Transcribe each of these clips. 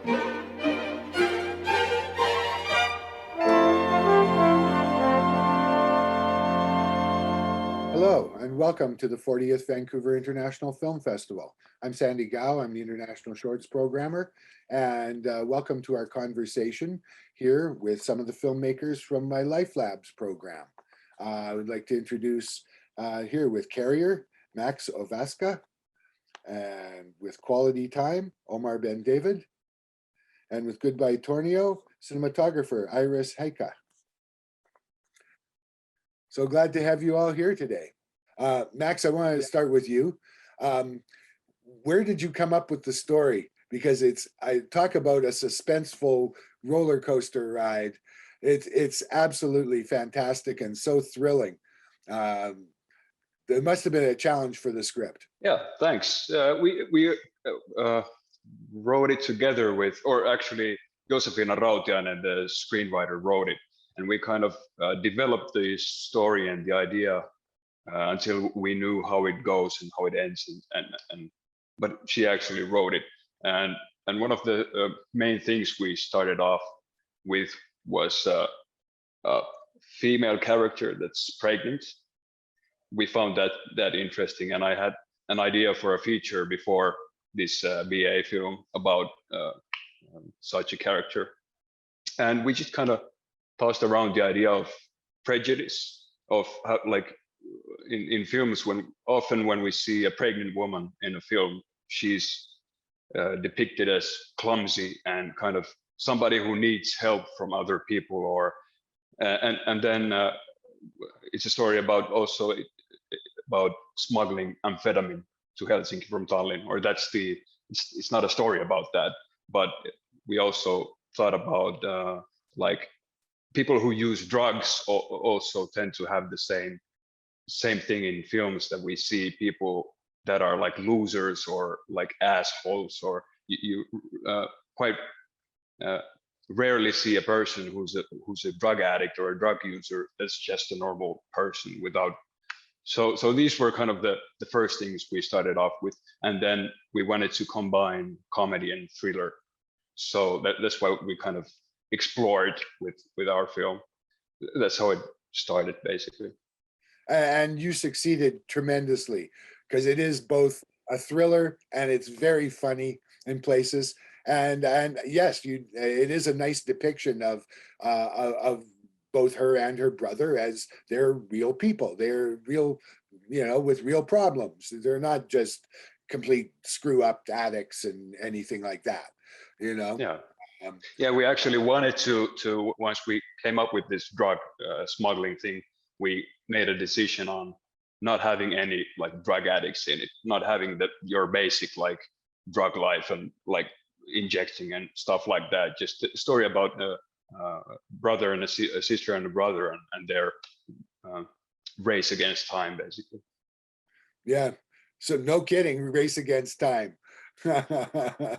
Hello, and welcome to the 40th Vancouver International Film Festival. I'm Sandy Gao, I'm the International Shorts Programmer, and welcome to our conversation here with some of the filmmakers from my Life Labs program. I would like to introduce here with Carrier, Max Ovaska, and with Quality Time, Omer Ben David, and with Goodbye Tornio, Cinematographer, Iiris Heikka. So glad to have you all here today. Max, I want to start with you. Where did you come up with the story? Because I talk about a suspenseful roller coaster ride. It's absolutely fantastic and so thrilling. There must have been a challenge for the script. Yeah, thanks. We wrote it together with, or actually Josefina Rautiainen, the screenwriter, wrote it. And we kind of developed the story and the idea until we knew how it goes and how it ends. But she actually wrote it. And one of the main things we started off with was a female character that's pregnant. We found that interesting, and I had an idea for a feature before this BA film about such a character. And we just kind of tossed around the idea of prejudice, of how, like in films, often when we see a pregnant woman in a film, she's depicted as clumsy and kind of somebody who needs help from other people, or and then it's a story about also about smuggling amphetamine to Helsinki from Tallinn, or it's not a story about that, but we also thought about like people who use drugs also tend to have the same thing in films, that we see people that are like losers or like assholes, or you quite rarely see a person who's a drug addict or a drug user that's just a normal person without. So these were kind of the first things we started off with, and then we wanted to combine comedy and thriller. So that's why we kind of explored with our film. That's how it started, basically. And you succeeded tremendously, because it is both a thriller and it's very funny in places. And yes, it is a nice depiction of both her and her brother as they're real people. They're real, with real problems. They're not just complete screw up addicts and anything like that, Yeah. Yeah, we actually wanted to once we came up with this drug smuggling thing, we made a decision on not having any like drug addicts in it, not having your basic like drug life and like injecting and stuff like that. Just a story about a brother and a sister and a brother and their race against time, basically. Yeah, so no kidding, race against time. And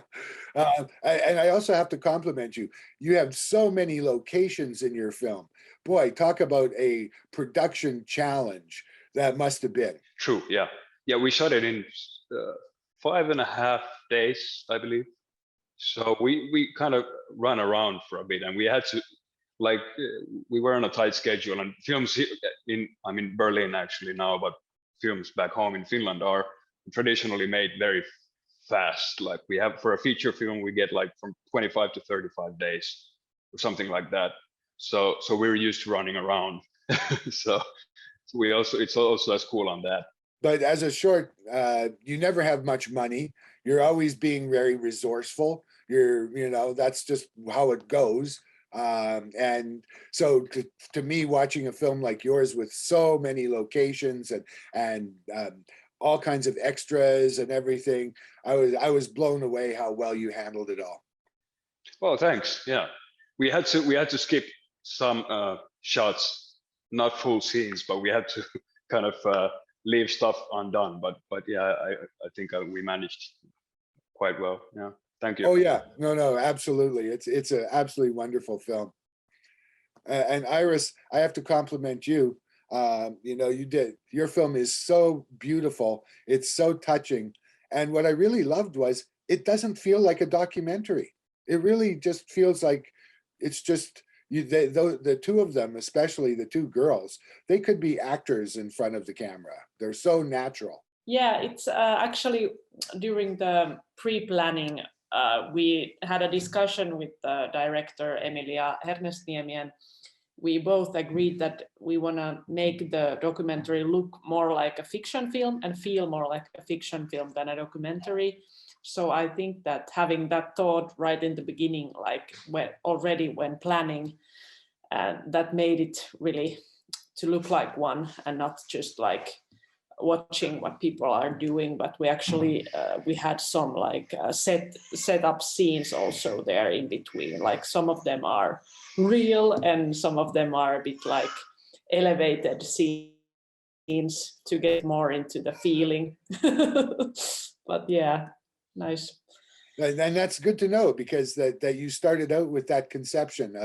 I also have to compliment you. You have so many locations in your film. Boy, talk about a production challenge that must have been. True. Yeah. We shot it in 5.5 days, I believe. So we kind of run around for a bit, and we had to, like, we were on a tight schedule. And films I'm in Berlin actually now, but films back home in Finland are traditionally made very fast. Like we have, for a feature film, we get like from 25 to 35 days or something like that. So we're used to running around. so it's also as cool on that. But as a short, you never have much money. You're always being very resourceful. That's just how it goes. And so to me, watching a film like yours with so many locations and all kinds of extras and everything, I was blown away how well you handled it all. Well, thanks. Yeah, we had to skip some shots, not full scenes, but we had to kind of leave stuff undone. But yeah, I think we managed quite well. Yeah, thank you. Oh yeah, no, absolutely. It's an absolutely wonderful film. And Iiris, I have to compliment you. Your film is so beautiful. It's so touching. And what I really loved was it doesn't feel like a documentary. It really just feels like it's just you. The two of them, especially the two girls, they could be actors in front of the camera. They're so natural. Yeah, it's actually during the pre-planning, we had a discussion with the director Emilia Hernesniemi, and we both agreed that we want to make the documentary look more like a fiction film and feel more like a fiction film than a documentary. So I think that having that thought right in the beginning, like when planning, that made it really to look like one and not just like watching what people are doing, but we actually we had some like set up scenes also there in between. Like some of them are real and some of them are a bit like elevated scenes to get more into the feeling. But yeah, nice. And that's good to know, because that you started out with that conception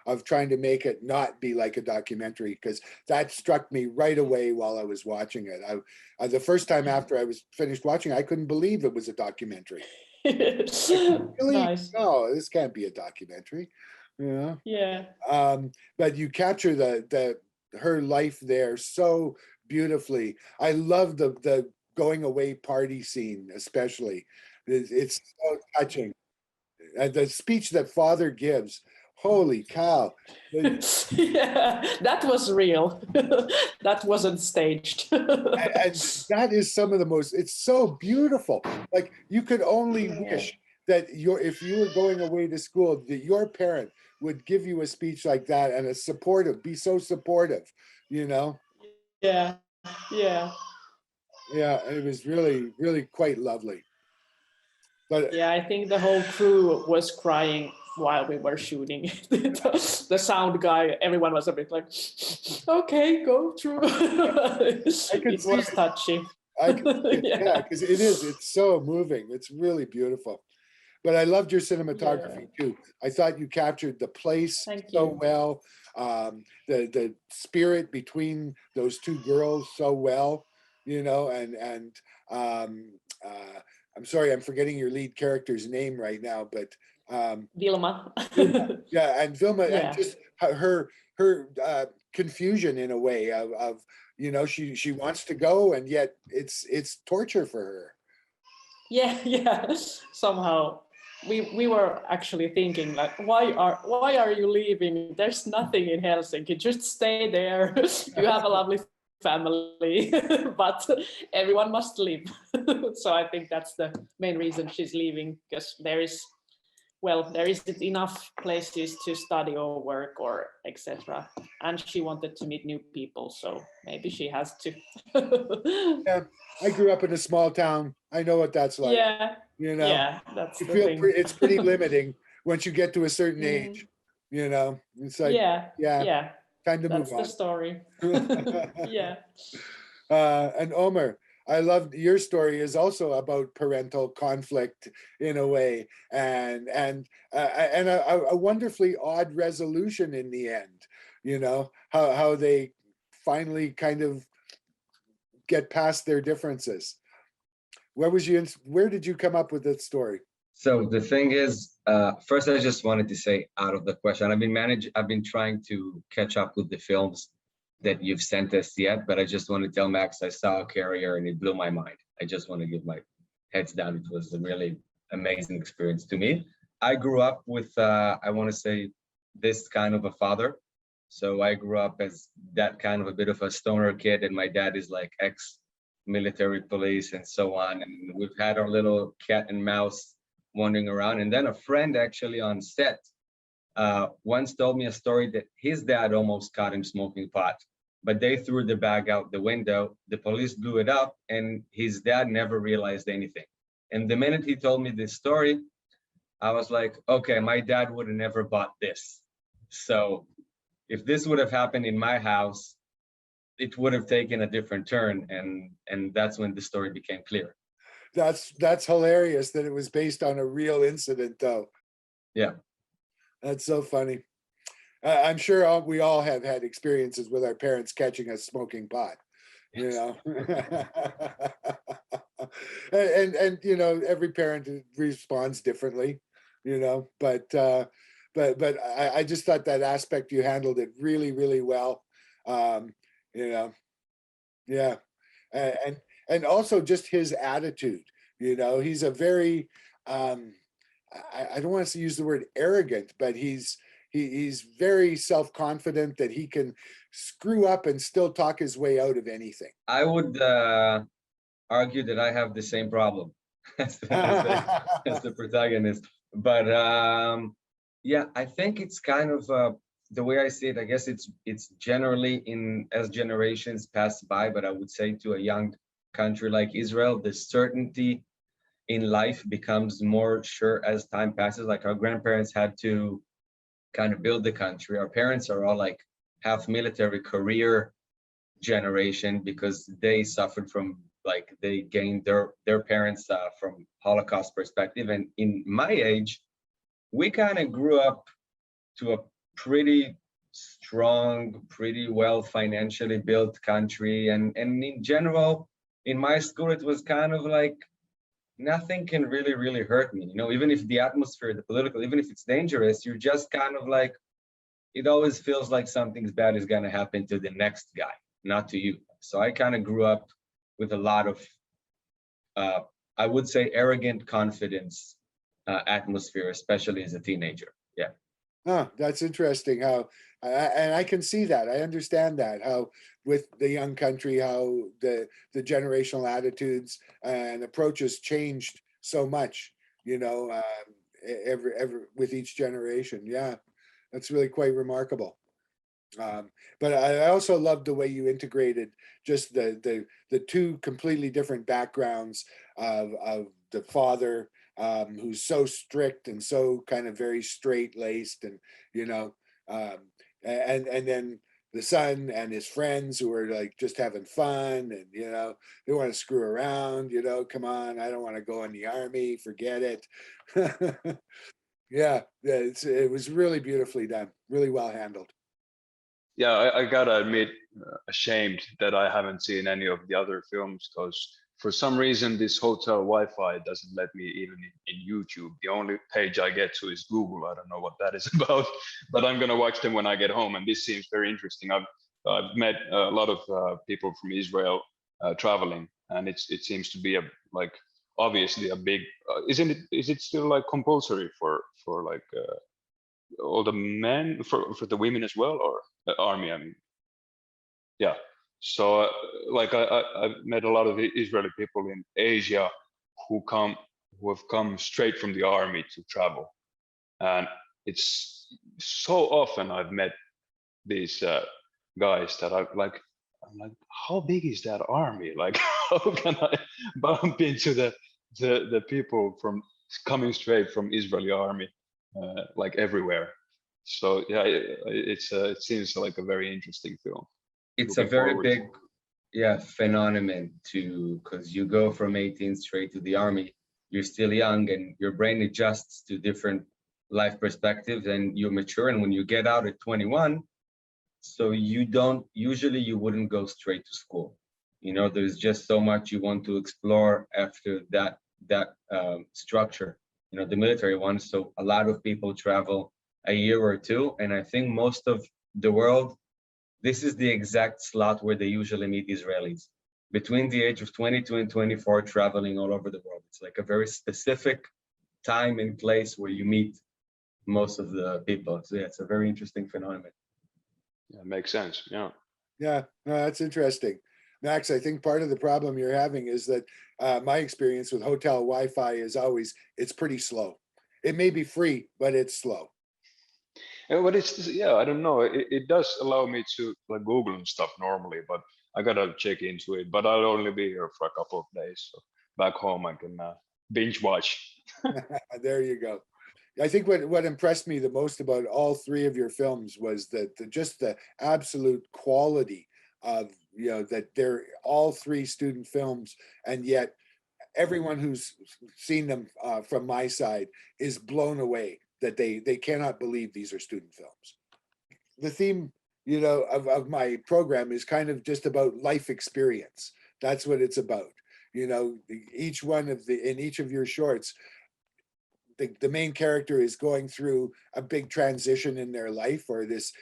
of trying to make it not be like a documentary, because that struck me right away while I was watching it. The first time after I was finished watching, I couldn't believe it was a documentary. Like, really? Nice. No, this can't be a documentary. Yeah. But you capture her life there so beautifully. I love the going away party scene, especially. It's so touching. And the speech that father gives, holy cow. Yeah, that was real. That wasn't staged. And that is some of the most, it's so beautiful. Like, you could only wish that if you were going away to school, that your parent would give you a speech like that, and be so supportive, Yeah, yeah. Yeah, it was really, really quite lovely. But yeah, I think the whole crew was crying while we were shooting. The sound guy, everyone was a bit like, okay, go through. It was touchy. Yeah, because it's so moving. It's really beautiful. But I loved your cinematography too. I thought you captured the place so well, the spirit between those two girls so well, and I'm sorry, I'm forgetting your lead character's name right now, but Vilma. Yeah, and Vilma, and Yeah. just her confusion in a way of she wants to go, and yet it's torture for her. Yeah. Somehow we were actually thinking like, why are you leaving? There's nothing in Helsinki. Just stay there. You have a lovely family, but everyone must live. So I think that's the main reason she's leaving, because there isn't enough places to study or work or etc. And she wanted to meet new people, so maybe she has to. Yeah, I grew up in a small town. I know what that's like. Yeah, that's you the feel thing. it's pretty limiting once you get to a certain age. It's like yeah, time to move that's on. the story. Yeah. And Omer, I love your story is also about parental conflict in a way, and a wonderfully odd resolution in the end. How they finally kind of get past their differences. Where did you come up with that story? So the thing is, first I just wanted to say, out of the question, I've been trying to catch up with the films that you've sent us yet, but I just want to tell Max I saw a Carrier and it blew my mind. I just want to give my heads down. It was a really amazing experience to me. I grew up with, I want to say, this kind of a father. So I grew up as that kind of a bit of a stoner kid, and my dad is like ex-military police and so on. And we've had our little cat and mouse wandering around. And then a friend actually on set once told me a story that his dad almost caught him smoking pot, but they threw the bag out the window. The police blew it up, and his dad never realized anything. And the minute he told me this story, I was like, okay, my dad would have never bought this. So if this would have happened in my house, it would have taken a different turn. And that's when the story became clear. That's hilarious that it was based on a real incident, though. Yeah. That's so funny. I'm sure we all have had experiences with our parents catching us smoking pot, and every parent responds differently, you know, but I just thought that aspect you handled it really, really well. You know, yeah. And also just his attitude, you know, he's a very, I don't want to use the word arrogant, but he's very self-confident that he can screw up and still talk his way out of anything. I would argue that I have the same problem as as the protagonist. But yeah, I think it's kind of the way I see it. I guess it's generally in as generations pass by. But I would say to a young country like Israel, the certainty in life becomes more sure as time passes. Like our grandparents had to kind of build the country. Our parents are all like half military career generation because they suffered from, like, they gained their parents from Holocaust perspective. And in my age, we kind of grew up to a pretty strong, pretty well financially built country. And in general, in my school, it was kind of like nothing can really hurt me. You know, even if the atmosphere, the political, even if it's dangerous, you're just kind of like, it always feels like something's bad is going to happen to the next guy, not to you. So I kind of grew up with a lot of, I would say, arrogant confidence atmosphere, especially as a teenager. Yeah. Oh, that's interesting how, and I can see that. I understand that, how with the young country, how the generational attitudes and approaches changed so much, you know, every with each generation. Yeah, that's really quite remarkable. But I also loved the way you integrated just the two completely different backgrounds of the father, who's so strict and so kind of very straight laced, and you know, and then the son and his friends who are like just having fun, and you know, they want to screw around. You know, come on, I don't want to go in the army, forget it. Yeah, it was really beautifully done, really well handled. Yeah, I gotta admit, ashamed that I haven't seen any of the other films because for some reason this hotel Wi-Fi doesn't let me even in YouTube. The only page I get to is Google. I don't know what that is about, but I'm gonna watch them when I get home. And this seems very interesting. I've met a lot of people from Israel traveling, and it seems to be a like obviously a big. Isn't it? Is it still like compulsory for like all the men for the women as well, or army? I mean, yeah. So like I've met a lot of Israeli people in Asia who have come straight from the army to travel, and it's so often I've met these guys that I'm like, how big is that army? Like, how can I bump into the people from coming straight from Israeli army, like everywhere? So yeah, it seems like a very interesting film. It's a Looking very forward big, to. yeah, phenomenon to, because you go from 18 straight to the army, you're still young and your brain adjusts to different life perspectives and you mature. And when you get out at 21, so you wouldn't go straight to school. You know, there's just so much you want to explore after that structure, you know, the military one. So a lot of people travel a year or two, and I think most of the world, this is the exact slot where they usually meet Israelis, between the age of 22 and 24, traveling all over the world. It's like a very specific time and place where you meet most of the people. So yeah, it's a very interesting phenomenon. Yeah, makes sense. Yeah. Yeah, no, that's interesting. Max, I think part of the problem you're having is that my experience with hotel Wi-Fi is always, it's pretty slow. It may be free, but it's slow. Yeah, but yeah, I don't know. It does allow me to like Google and stuff normally, but I gotta check into it. But I'll only be here for a couple of days. So back home, I can binge watch. There you go. I think what impressed me the most about all three of your films was that just the absolute quality of, you know, that they're all three student films, and yet everyone who's seen them from my side is blown away that they cannot believe these are student films. The theme, you know, of my program is kind of just about life experience. That's what it's about. You know, each one of in each of your shorts, the main character is going through a big transition in their life, or this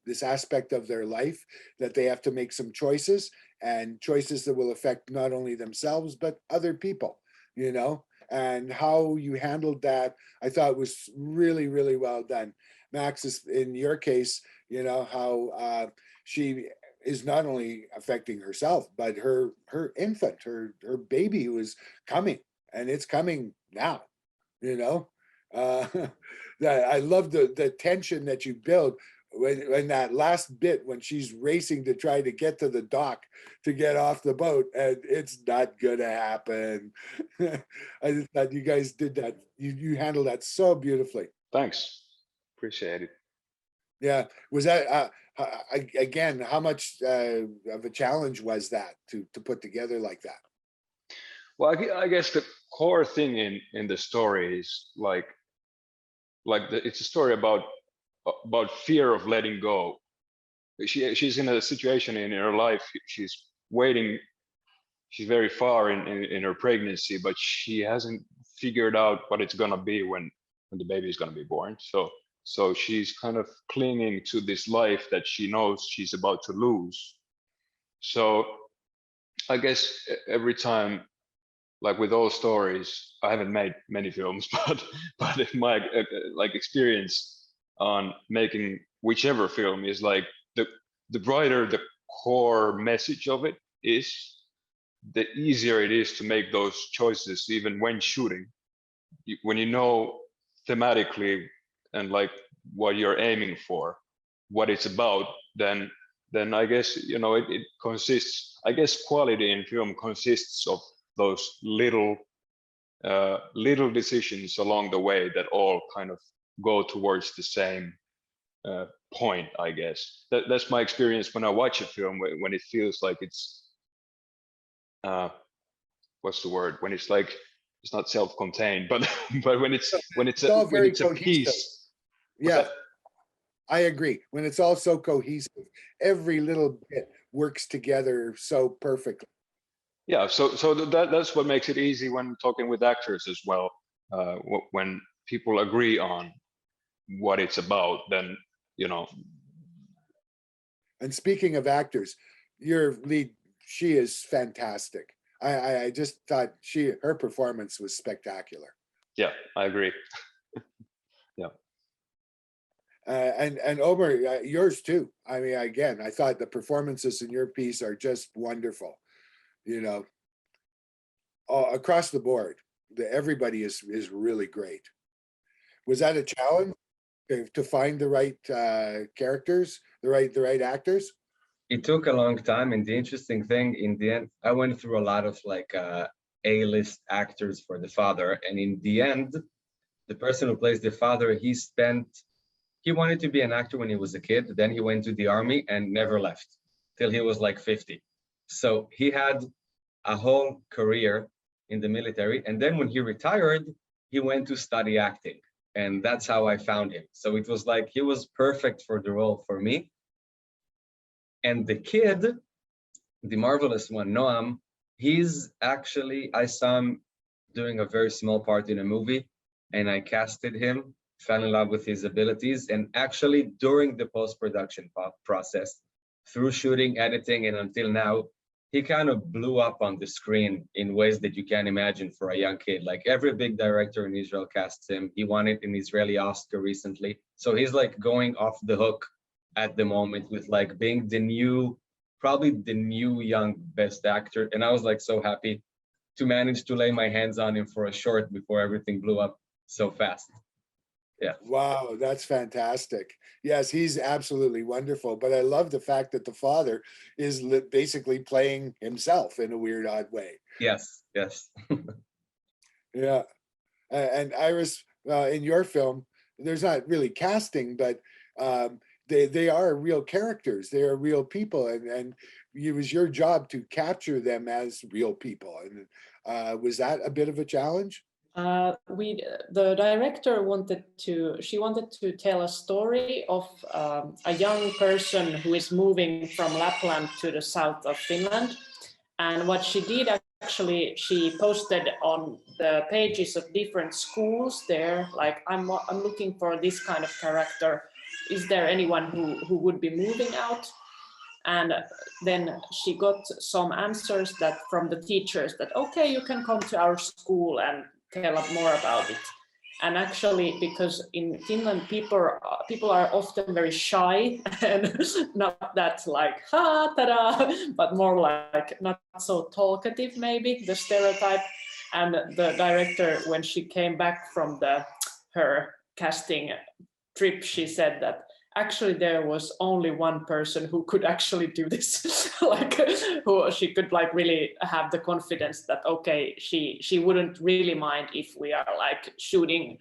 this aspect of their life that they have to make some choices, and choices that will affect not only themselves but other people, you know. And how you handled that, I thought was really, really well done. Max, is in your case, you know, how she is not only affecting herself, but her infant, her baby who is coming, and it's coming now, you know. That I love the tension that you build when that last bit, when she's racing to try to get to the dock to get off the boat, and it's not gonna happen. I just thought you guys did that. You handled that so beautifully. Thanks. Appreciate it. Yeah. Was that again, how much of a challenge was that to put together like that? Well, I guess the core thing in the story is it's a story about fear of letting go. She's in a situation in her life. She's waiting. She's very far in her pregnancy, but she hasn't figured out what it's gonna be when the baby is gonna be born. So she's kind of clinging to this life that she knows she's about to lose. So I guess every time, like with all stories, I haven't made many films, but my like experience on making whichever film is like the brighter the core message of it is, the easier it is to make those choices even when shooting. When you know thematically and like what you're aiming for, what it's about, then I guess, you know, it consists, I guess quality in film consists of those little decisions along the way that all kind of go towards the same point, I guess. That's my experience when I watch a film, when it feels like it's what's the word, when it's like, it's not self-contained, but when it's all very a piece. Yeah, I agree. When it's all so cohesive, every little bit works together so perfectly. Yeah, so that's what makes it easy when talking with actors as well. When people agree on what it's about, then, you know. And speaking of actors, your lead, she is fantastic. I just thought her performance was spectacular. Yeah, I agree. Yeah. And Omer, yours too. I mean, again, I thought the performances in your piece are just wonderful. You know, across the board, everybody is really great. Was that a challenge to find the right characters, the right actors? It took a long time, and the interesting thing, in the end, I went through a lot of like A-list actors for the father, and in the end, the person who plays the father, he wanted to be an actor when he was a kid, then he went to the army and never left till he was like 50. So he had a whole career in the military, and then when he retired, he went to study acting, and that's how I found him. So it was like he was perfect for the role for me. And the kid, the marvelous one, Noam, he's actually, I saw him doing a very small part in a movie, and I casted him, fell in love with his abilities, and actually during the post-production process, through shooting, editing, and until now, he kind of blew up on the screen in ways that you can't imagine for a young kid. Like every big director in Israel casts him. He won an Israeli Oscar recently. So he's like going off the hook at the moment with like being probably the new young best actor. And I was like so happy to manage to lay my hands on him for a short before everything blew up so fast. Yeah. Wow, that's fantastic. Yes, he's absolutely wonderful. But I love the fact that the father is basically playing himself in a weird, odd way. Yes, yes. Yeah. And Iiris, in your film, there's not really casting, but they are real characters. They are real people, and it was your job to capture them as real people. And was that a bit of a challenge? The director wanted to tell a story of a young person who is moving from Lapland to the south of Finland, and what she did actually, she posted on the pages of different schools there, like, I'm looking for this kind of character. Is there anyone who would be moving out? And then she got some answers that from the teachers that, okay, you can come to our school and tell us more about it. And actually, because in Finland, people are often very shy and not that like, ha, ta-da, but more like not so talkative, maybe, the stereotype. And the director, when she came back from her casting trip, she said that actually there was only one person who could actually do this, like who she could like really have the confidence that, okay, she wouldn't really mind if we are like shooting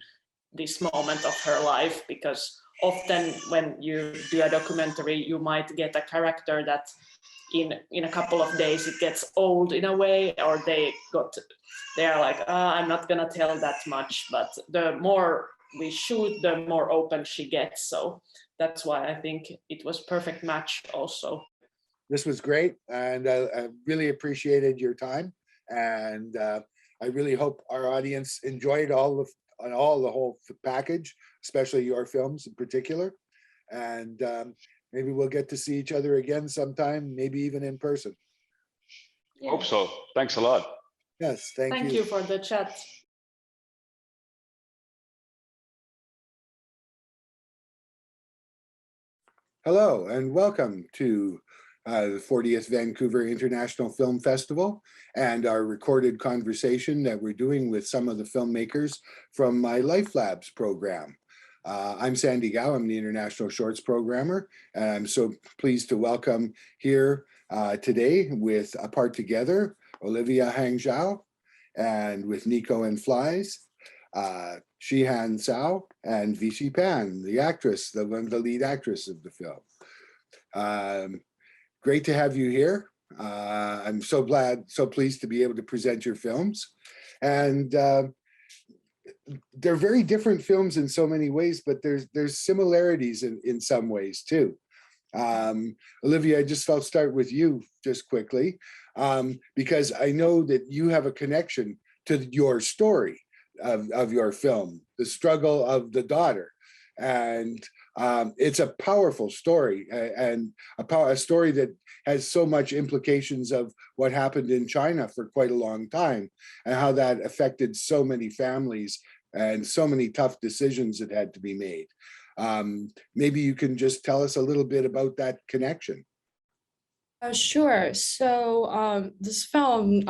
this moment of her life, because often when you do a documentary, you might get a character that in a couple of days it gets old in a way, or they are like, I'm not gonna tell that much, but the more we shoot, the more open she gets. So that's why I think it was perfect match also. This was great, and I really appreciated your time, and I really hope our audience enjoyed the whole package, especially your films in particular. And maybe we'll get to see each other again sometime, maybe even in person. Yeah. Hope so. Thanks a lot. Yes, thank you. Thank you for the chat. Hello, and welcome to the 40th Vancouver International Film Festival and our recorded conversation that we're doing with some of the filmmakers from my Life Labs program. I'm Sandy Gao, I'm the International Shorts Programmer, and I'm so pleased to welcome here today with Apart Together, Olivia Hangzhou, and with Nico and Flies, Shihan Cao, and Vichy Pan, the actress, the lead actress of the film. Great to have you here. I'm so pleased to be able to present your films. And they're very different films in so many ways, but there's similarities in some ways too. Olivia, I'll start with you just quickly, because I know that you have a connection to your story of your film, the struggle of the daughter. And it's a powerful story, and a story that has so much implications of what happened in China for quite a long time, and how that affected so many families and so many tough decisions that had to be made. Maybe you can just tell us a little bit about that connection. Sure. So this film,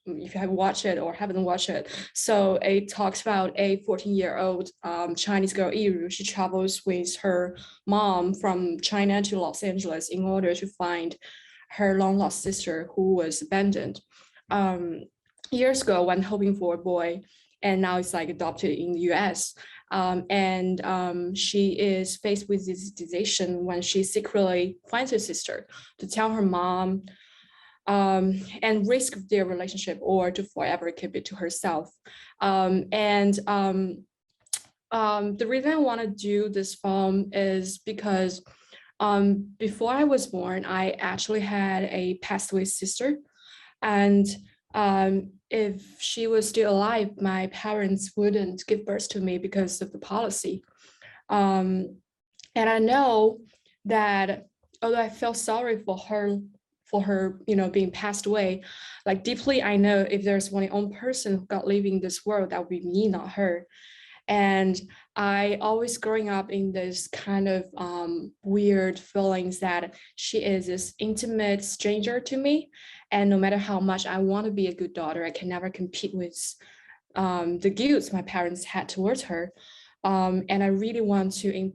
if you have watched it or haven't watched it, so it talks about a 14-year-old Chinese girl, Iiris. She travels with her mom from China to Los Angeles in order to find her long-lost sister who was abandoned. Years ago, when hoping for a boy, and now it's like adopted in the US. She is faced with this decision when she secretly finds her sister to tell her mom and risk their relationship, or to forever keep it to herself. The reason I want to do this film is because before I was born, I actually had a passed away sister. And if she was still alive, my parents wouldn't give birth to me because of the policy. And I know that although I felt sorry for her, being passed away, like deeply, I know if there's one own person who got leaving this world, that would be me, not her. And I always growing up in this kind of weird feelings that she is this intimate stranger to me. And no matter how much I want to be a good daughter, I can never compete with the guilt my parents had towards her. And I really want to,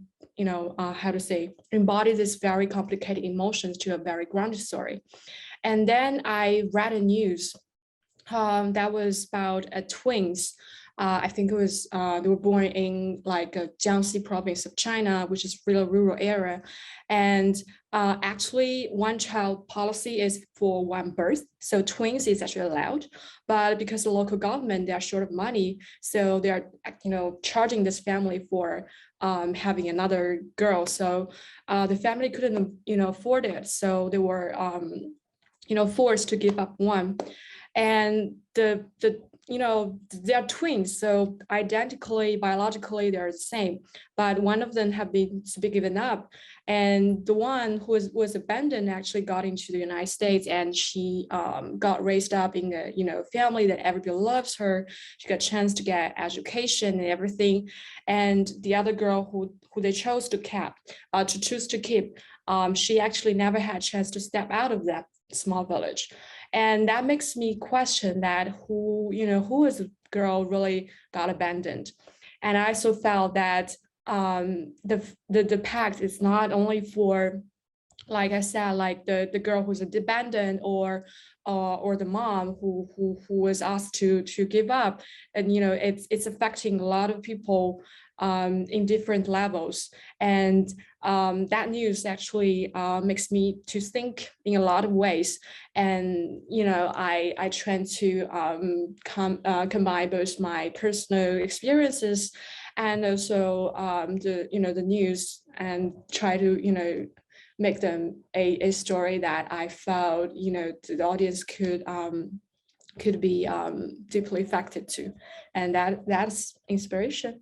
embody this very complicated emotions to a very grounded story. And then I read a news that was about twins. I think it was, they were born in like a Jiangxi province of China, which is really rural area. And actually one child policy is for one birth. So twins is actually allowed, but because the local government, they are short of money. So they are, charging this family for having another girl. So the family couldn't, afford it. So they were, forced to give up one. and they're twins, so identically, biologically, they're the same, but one of them have been given up, and the one who was abandoned actually got into the United States, and she got raised up in a family that everybody loves her. She got a chance to get education and everything, and the other girl who they chose to keep, she actually never had a chance to step out of that small village. And that makes me question that who is the girl really got abandoned. And I also felt that the pact is not only for, like I said, like the girl who's abandoned or the mom who was asked to give up, and it's affecting a lot of people in different levels. And that news actually makes me to think in a lot of ways. And I try to combine both my personal experiences and also the news, and try to make them a story that I felt the audience could be deeply affected to, and that's inspiration.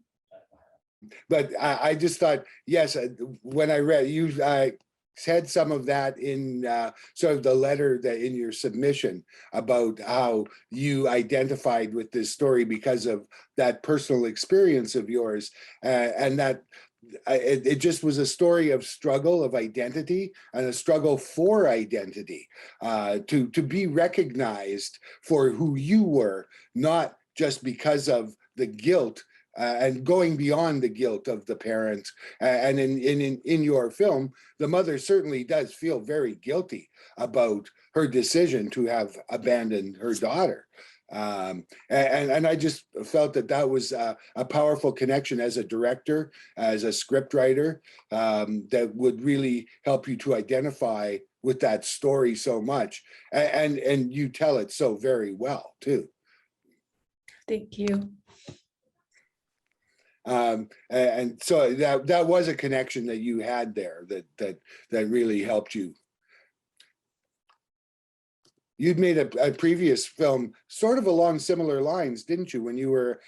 But I just thought, yes, when I read, you said some of that in sort of the letter that in your submission about how you identified with this story because of that personal experience of yours, and that it just was a story of struggle, of identity, and a struggle for identity, to be recognized for who you were, not just because of the guilt, and going beyond the guilt of the parents. And in your film, the mother certainly does feel very guilty about her decision to have abandoned her daughter. And I just felt that was a powerful connection as a director, as a script writer, that would really help you to identify with that story so much. And you tell it so very well too. Thank you. And so that was a connection that you had there that really helped you. You'd made a previous film sort of along similar lines, didn't you, when you were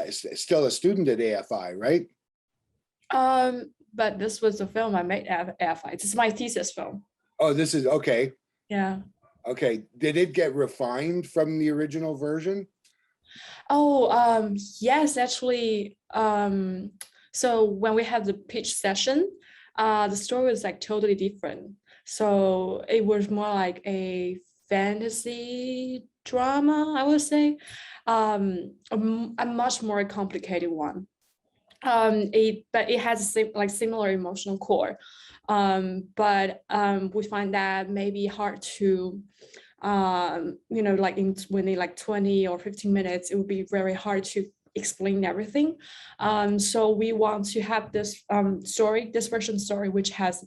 still a student at AFI, right? But this was the film I made at AFI. This is my thesis film. Oh, this is okay. Yeah. Okay. Did it get refined from the original version? Oh, yes, actually. So when we had the pitch session, the story was like totally different. So it was more like a fantasy drama, I would say, a much more complicated one. But it has similar emotional core. But we find that maybe hard to like within like 20 or 15 minutes, it would be very hard to explain everything. So we want to have this this version story, which has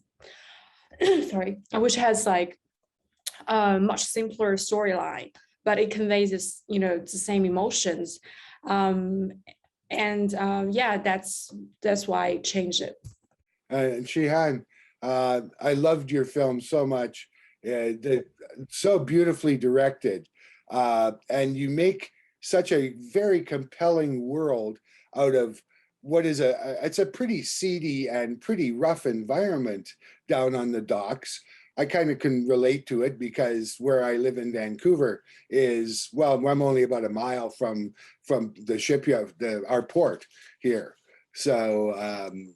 like much simpler storyline, but it conveys this, the same emotions. Yeah, that's why I changed it. And Shihan, I loved your film so much. So beautifully directed, and you make such a very compelling world out of what is it's a pretty seedy and pretty rough environment down on the docks. I kind of can relate to it because where I live in Vancouver is, well, I'm only about a mile from the shipyard, our port here. So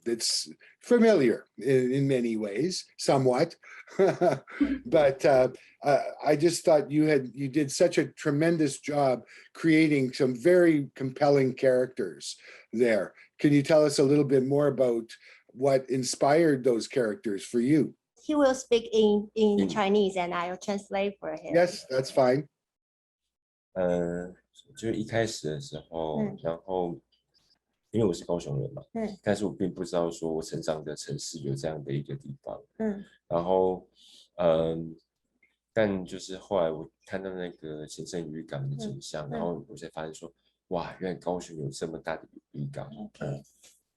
it's familiar in many ways, somewhat. But I just thought you did such a tremendous job creating some very compelling characters there. Can you tell us a little bit more about what inspired those characters for you? He will speak in Chinese, and I will translate for him. Yes, that's fine. 就一开始的时候，然后因为我是高雄人嘛，但是我并不知道说我成长的城市有这样的一个地方，然后但就是后来我看到那个前镇渔港的景象，然后我才发现说，哇，原来高雄有这么大的渔港。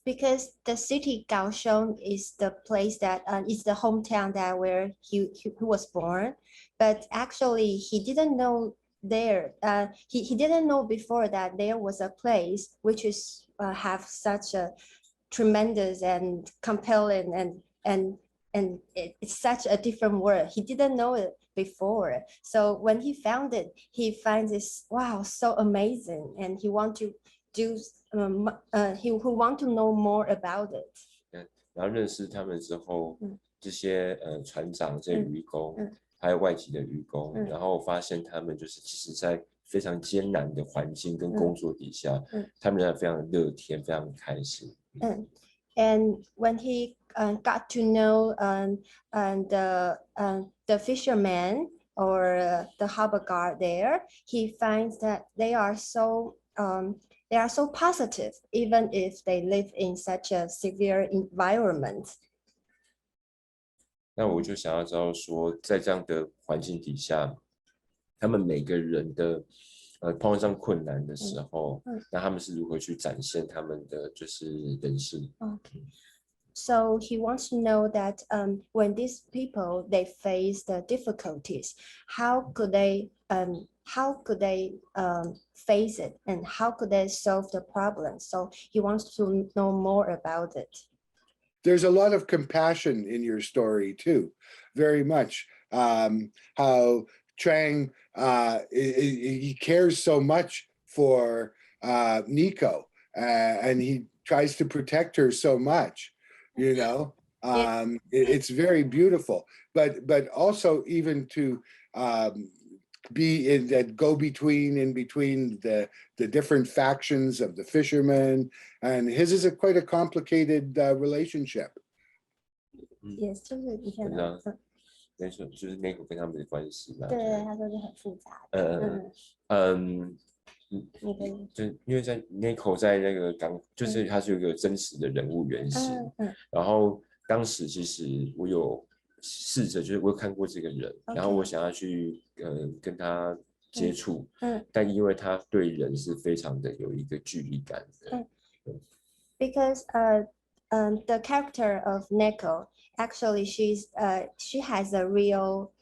Because the city Kaohsiung is the place that is the hometown that where he was born, but actually he didn't know there. He didn't know before that there was a place which is have such a tremendous and compelling and it's such a different world. He didn't know it before. So when he found it, he finds this, wow, so amazing, and he want to do he who want to know more about it. 然后认识他们之后，这些船长、这些渔工，还有外籍的渔工，然后发现他们就是其实在非常艰难的环境跟工作底下，他们仍然非常乐天，非常开心。And when he got to know the fishermen or the harbor guard there, he finds that they are so positive, even if they live in such a severe environment. 那我就想要知道说，在这样的环境底下，他们每个人的碰上困难的时候，那他们是如何去展现他们的就是人性？ Okay. So he wants to know that when these people they face the difficulties, how could they face it, and how could they solve the problem? So he wants to know more about it. There's a lot of compassion in your story too, very much. How Trang he cares so much for Nico, and he tries to protect her so much. You know, it's very beautiful. But also even to be in that go-between in between the different factions of the fishermen, and his is quite a complicated relationship. Yes, 就是你看到，没错，就是那个跟他们的关系嘛。对，他说就很复杂。就因为在 Nico 在那个就是他是有一个真实的人物原型，然后当时其实我有试着，就是我有看过这个人，然后我想要去跟他接触，但因为他对人是非常的有一个距離感的。Because the character of Nico actually she has a real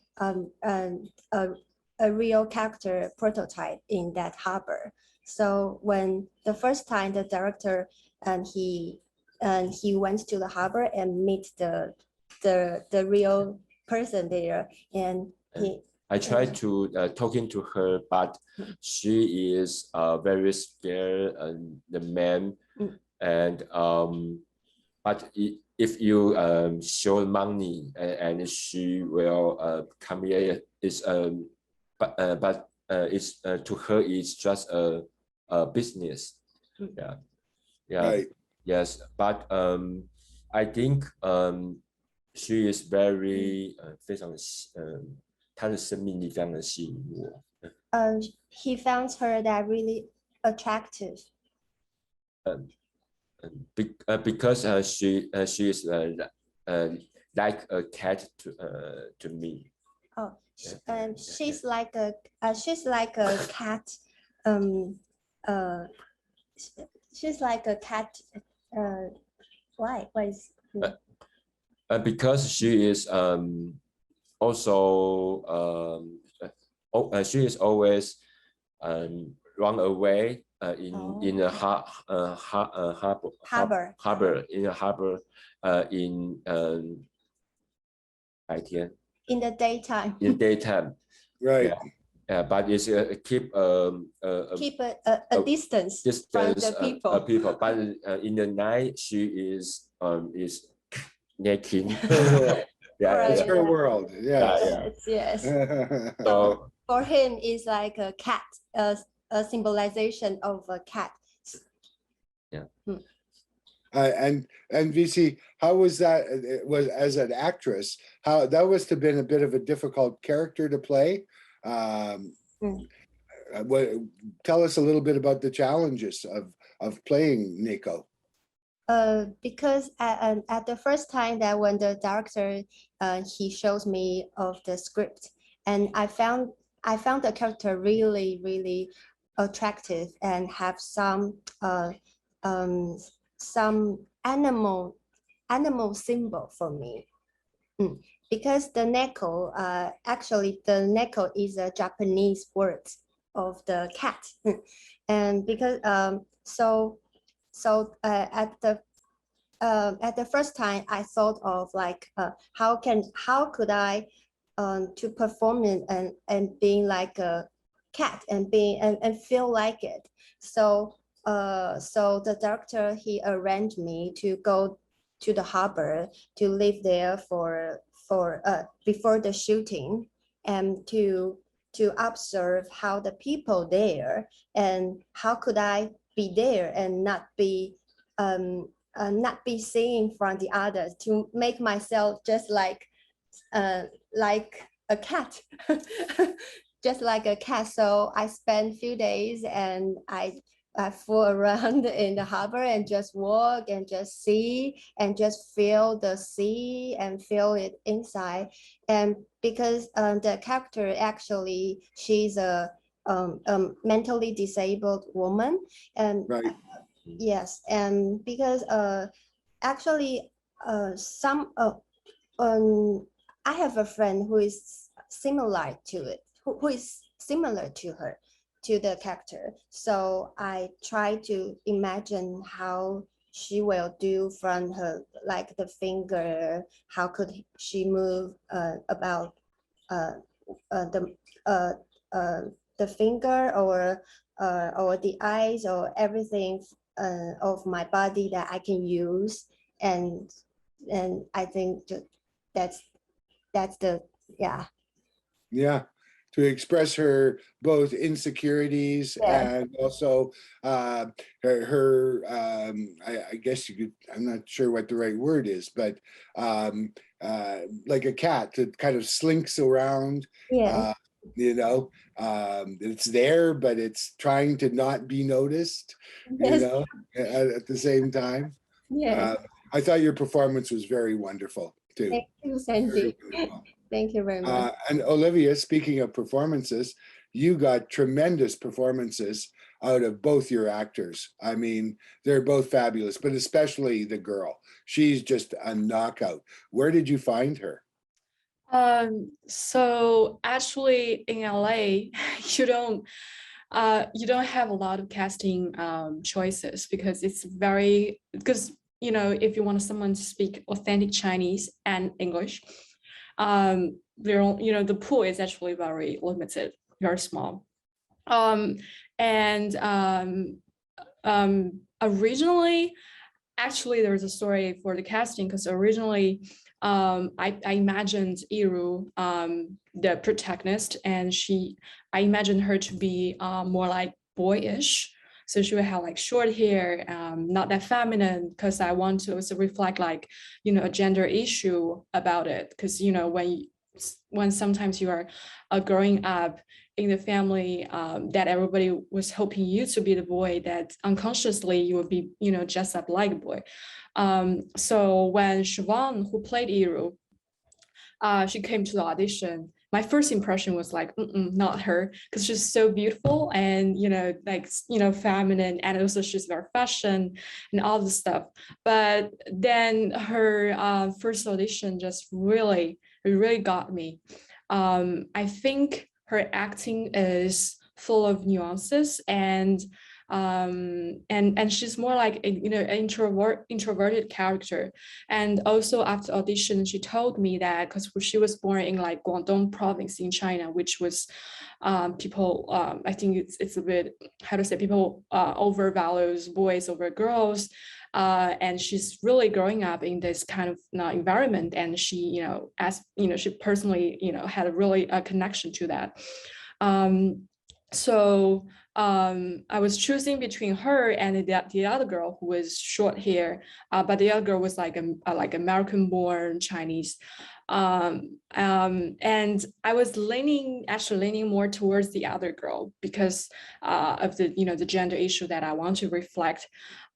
a real character prototype in that harbor. So when the first time the director he went to the harbor and meet the real person there, and I tried to talking to her, but she is very scared, the man, and but if you show money and she will come here, is but it's to her it's just a business. Yeah, Right. Yes, but I think she is very 非常她的生命力非常的吸引我。He found her that really attractive. Because she is like a cat to me. Oh, she's like a cat. She's like a cat. Why? Why is? Because she is also she is always run away in a harbor in a harbor in 白天 in the daytime. In daytime, Right. Yeah, but it's keep a distance from the people. People, but in the night she is naked. Yeah, it's her world. Yes, yes. So for him, it's like a cat, a symbolization of a cat. Yeah. And VC, how was that? Was as an actress, how that was to been a bit of a difficult character to play. Tell us a little bit about the challenges of playing Nico. Because at the first time that when the director he shows me of the script, and I found the character really attractive and have some animal symbol for me. Because the neko, actually the neko is a Japanese word the cat. And because at the first time I thought of like how could I to perform it and being like a cat and being and feel like it. So so the director, he arranged me to go to the harbor, to live there for before the shooting, and to observe how the people there, and how could I be there and not be seeing from the others, to make myself just like a cat. Just like a cat. So I spent a few days and I flew around in the harbor and just walk and just see and just feel the sea and feel it inside. And because the character, actually, she's a mentally disabled woman. And Right. yes, and because actually some I have a friend who is similar to it, who is similar to her, to the character. So I try to imagine how she will do from her, like the finger, how could she move about the finger or the eyes or everything of my body that I can use. And I think that's the, yeah. Yeah, to express her both insecurities Yeah. and also her I guess you could, I'm not sure what the right word is, but like a cat that kind of slinks around. Yeah. You know, it's there, but it's trying to not be noticed, you Yes. know, at the same time. Yeah. I thought your performance was very wonderful too. Thank you, Very Sandy. wonderful. Thank you very much. And Olivia, speaking of performances, you got tremendous performances out of both your actors. I mean, they're both fabulous, but especially the girl. She's just a knockout. Where did you find her? So actually in LA, you don't have a lot of casting choices, because it's very, because if you want someone to speak authentic Chinese and English, the pool is actually very limited, very small. Originally, actually, there's a story for the casting, because originally I imagined Iiris, the protagonist, and I imagined her to be more like boyish. So she would have like short hair, not that feminine, because I want to also reflect like, a gender issue about it. Because, when sometimes you are growing up in the family that everybody was hoping you to be the boy, that unconsciously you would be, dressed up like a boy. So when Siobhan, who played Iiris, she came to the audition, my first impression was like, not her, because she's so beautiful and, feminine, and also she's very fashion and all this stuff. But then her first audition just really got me. I think her acting is full of nuances, and she's more like an introverted character. And also after audition, she told me that because she was born in like Guangdong province in China, which was people, I think it's a bit, how to say, people overvalues boys over girls. And she's really growing up in this kind of environment, and she, she personally, had a really connection to that. So I was choosing between her and the other girl who was short hair, but the other girl was like American-born Chinese. And I was leaning more towards the other girl because of the the gender issue that I want to reflect.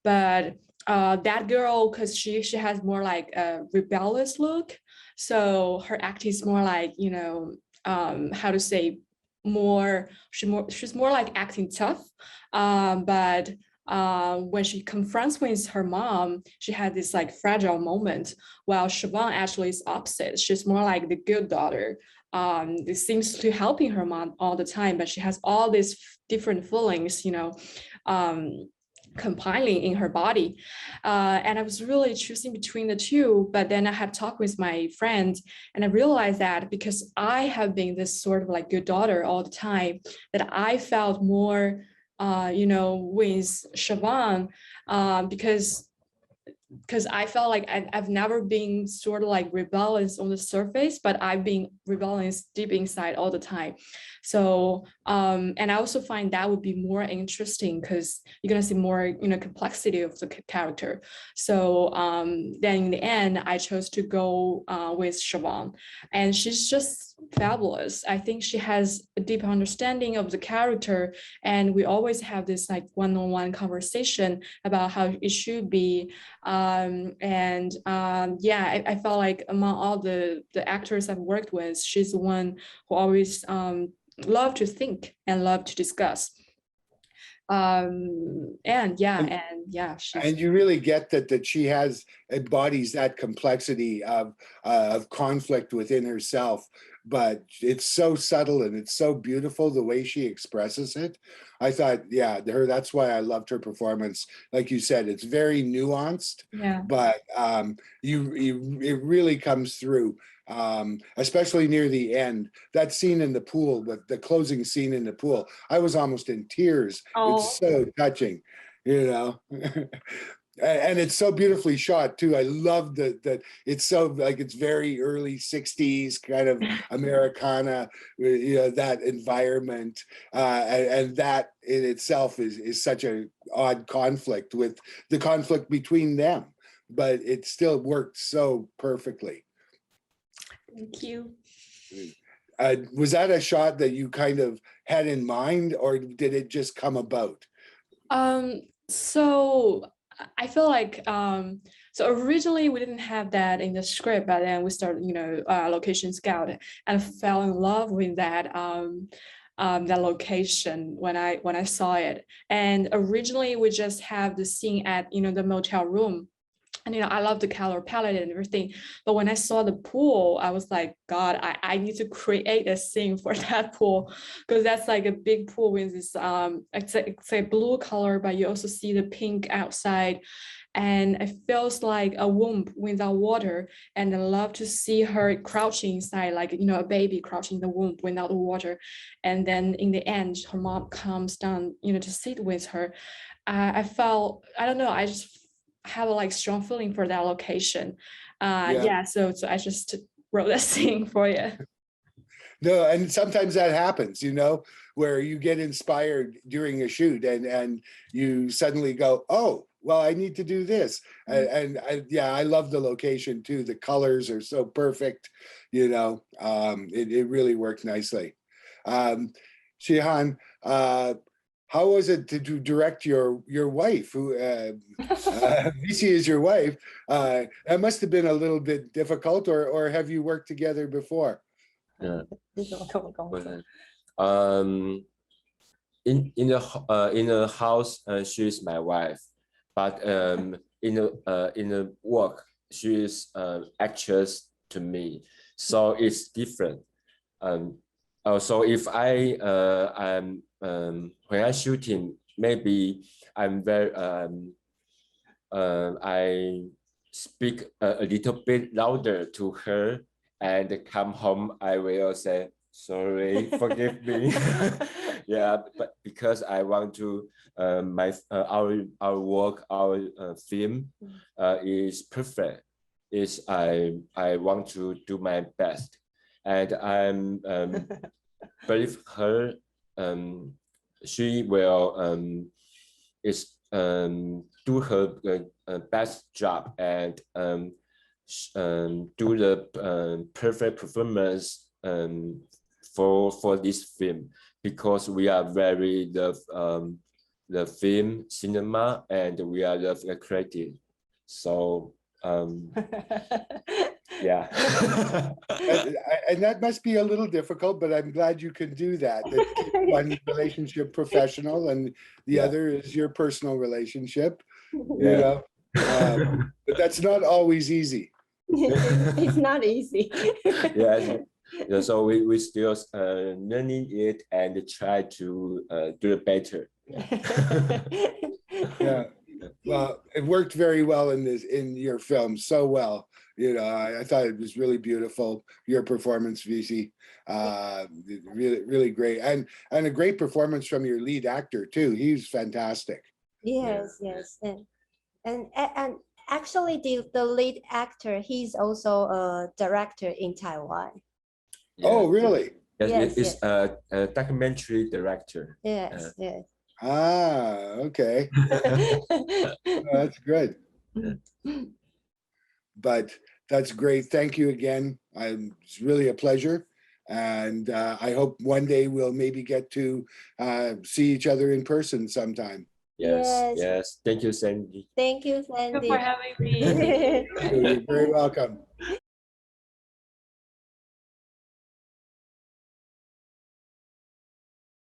But that girl, because she has more like a rebellious look, so her act is more like how to say, she's more like acting tough, but when she confronts with her mom, she had this like fragile moment, while Siobhan actually is opposite. She's more like the good daughter, it seems to helping her mom all the time, but she has all these different feelings, compiling in her body. And I was really choosing between the two, but then I had talked with my friend and I realized that because I have been this sort of like good daughter all the time, that I felt more, with Siobhan, because I felt like I've never been sort of like rebellious on the surface, but I've been rebellious deep inside all the time. So, and I also find that would be more interesting because you're gonna see more, complexity of the character. So then in the end, I chose to go with Siobhan, and she's just fabulous. I think she has a deep understanding of the character, and we always have this like one-on-one conversation about how it should be. I felt like among all the actors I've worked with, she's the one who always love to think and love to discuss. And you really get that she embodies that complexity of conflict within herself, but it's so subtle and it's so beautiful the way she expresses it. I thought, that's why I loved her performance. Like you said, it's very nuanced, but it really comes through. Especially near the end, that scene in the pool, the closing scene in the pool, I was almost in tears. It's so touching, and it's so beautifully shot too. I love that it's so like it's very early 60s kind of Americana, that environment, and that in itself is such an odd conflict with the conflict between them, but it still worked so perfectly. Thank you. Was that a shot that you kind of had in mind, or did it just come about? So I feel like so originally we didn't have that in the script, but then we started, location scout, and fell in love with that that location when I saw it. And originally we just have the scene at the motel room. And I love the color palette and everything, but when I saw the pool, I was like, God, I need to create a scene for that pool, because that's like a big pool with this it's a blue color, but you also see the pink outside, and it feels like a womb without water. And I love to see her crouching inside, like a baby crouching in the womb without the water. And then in the end, her mom comes down, to sit with her. I felt, I don't know, I just have a strong feeling for that location. So I just wrote that scene for you. No, and sometimes that happens, where you get inspired during a shoot and you suddenly go, oh, well, I need to do this. I love the location too. The colors are so perfect, it really worked nicely. Shihan, how was it to direct your wife, who Vici is your wife? That must have been a little bit difficult, or have you worked together before? In the house, she's my wife, but in the work, she is actress to me, so it's different. So if I'm when I shooting, maybe I'm very I speak a little bit louder to her, and come home I will say sorry, forgive me. But because I want to our work, our film is perfect. I want to do my best, and I'm believe her. She will do her best job and do the perfect performance for this film, because we are very love the film cinema, and we are love the creative. So yeah. And that must be a little difficult, but I'm glad you can do that. One relationship professional, and the other is your personal relationship. But that's not always easy. It's not easy. Yeah, Yeah, so we still learning it and try to do it better. Yeah. Well, it worked very well in your film, so well. You know, I thought it was really beautiful. Your performance, VC, really great, and a great performance from your lead actor too. He's fantastic. Yes, yes, and actually, the lead actor, he's also a director in Taiwan. Oh, really? Yes, Yes, it's a documentary director. Yes, yes. Ah, okay. Oh, that's good. But that's great. Thank you again. It's really a pleasure. And I hope one day we'll maybe get to see each other in person sometime. Yes, Yes. yes. Thank you, Sandy. Thank you, Thank you Sandy. for having me. You're very welcome.